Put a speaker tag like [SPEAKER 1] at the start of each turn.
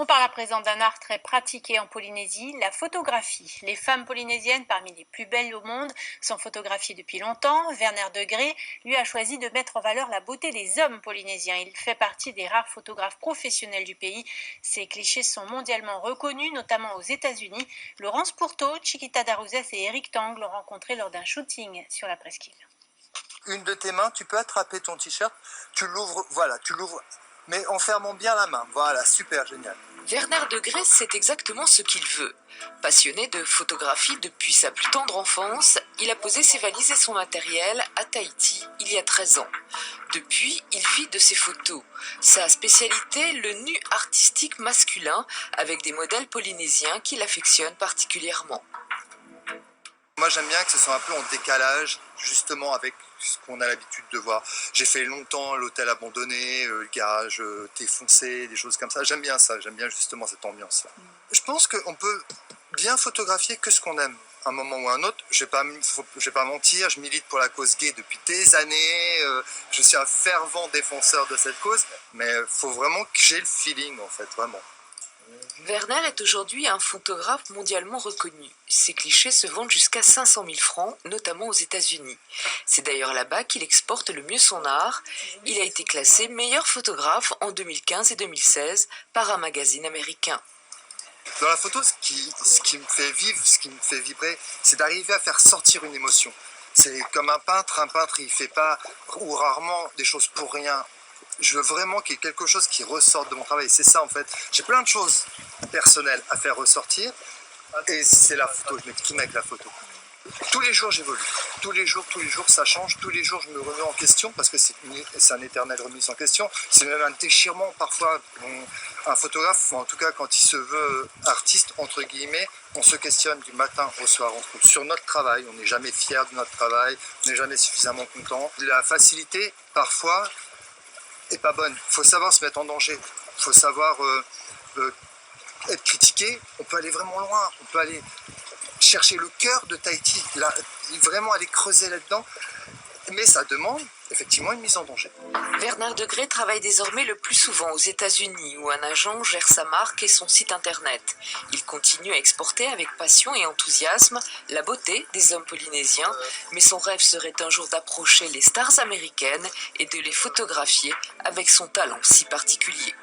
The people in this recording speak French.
[SPEAKER 1] On parle à présent d'un art très pratiqué en Polynésie, la photographie. Les femmes polynésiennes, parmi les plus belles au monde, sont photographiées depuis longtemps. Werner Degré, lui, a choisi de mettre en valeur la beauté des hommes polynésiens. Il fait partie des rares photographes professionnels du pays. Ces clichés sont mondialement reconnus, notamment aux États-Unis. Laurence Pourteau, Chiquita Daruzes et Eric Tang l'ont rencontré lors d'un shooting sur la presqu'île.
[SPEAKER 2] Une de tes mains, tu peux attraper ton t-shirt, tu l'ouvres, voilà, tu l'ouvres, mais en fermant bien la main. Voilà, super, génial.
[SPEAKER 3] Werner Degré, c'est exactement ce qu'il veut. Passionné de photographie depuis sa plus tendre enfance, il a posé ses valises et son matériel à Tahiti il y a 13 ans. Depuis, il vit de ses photos. Sa spécialité, le nu artistique masculin, avec des modèles polynésiens qu'il affectionne particulièrement.
[SPEAKER 2] Moi, j'aime bien que ce soit un peu en décalage, justement, avec ce qu'on a l'habitude de voir. J'ai fait longtemps l'hôtel abandonné, le garage défoncé, des choses comme ça. J'aime bien ça, j'aime bien justement cette ambiance-là. Je pense qu'on peut bien photographier que ce qu'on aime. Un moment ou un autre, je vais pas mentir, je milite pour la cause gay depuis des années, je suis un fervent défenseur de cette cause, mais il faut vraiment que j'ai le feeling, en fait, vraiment.
[SPEAKER 3] Werner est aujourd'hui un photographe mondialement reconnu. Ses clichés se vendent jusqu'à 500 000 francs, notamment aux États-Unis. C'est d'ailleurs là-bas qu'il exporte le mieux son art. Il a été classé meilleur photographe en 2015 et 2016 par un magazine américain.
[SPEAKER 2] Dans la photo, ce qui me fait vivre, ce qui me fait vibrer, c'est d'arriver à faire sortir une émotion. C'est comme un peintre, il fait pas, ou rarement, des choses pour rien. Je veux vraiment qu'il y ait quelque chose qui ressorte de mon travail. C'est ça en fait. J'ai plein de choses personnelles à faire ressortir. Et c'est la photo, je m'exprime avec la photo. Tous les jours j'évolue. Tous les jours ça change. Tous les jours je me remets en question parce que c'est un éternel remise en question. C'est même un déchirement parfois. Un photographe, en tout cas quand il se veut artiste, entre guillemets, on se questionne du matin au soir sur notre travail. On n'est jamais fier de notre travail. On n'est jamais suffisamment content. La facilité, parfois, est pas bonne. Il faut savoir se mettre en danger. Il faut savoir être critiqué. On peut aller vraiment loin. On peut aller chercher le cœur de Tahiti. Là, vraiment aller creuser là-dedans. Mais ça demande effectivement une mise en danger.
[SPEAKER 3] Werner Degré travaille désormais le plus souvent aux États-Unis où un agent gère sa marque et son site internet. Il continue à exporter avec passion et enthousiasme la beauté des hommes polynésiens, mais son rêve serait un jour d'approcher les stars américaines et de les photographier avec son talent si particulier.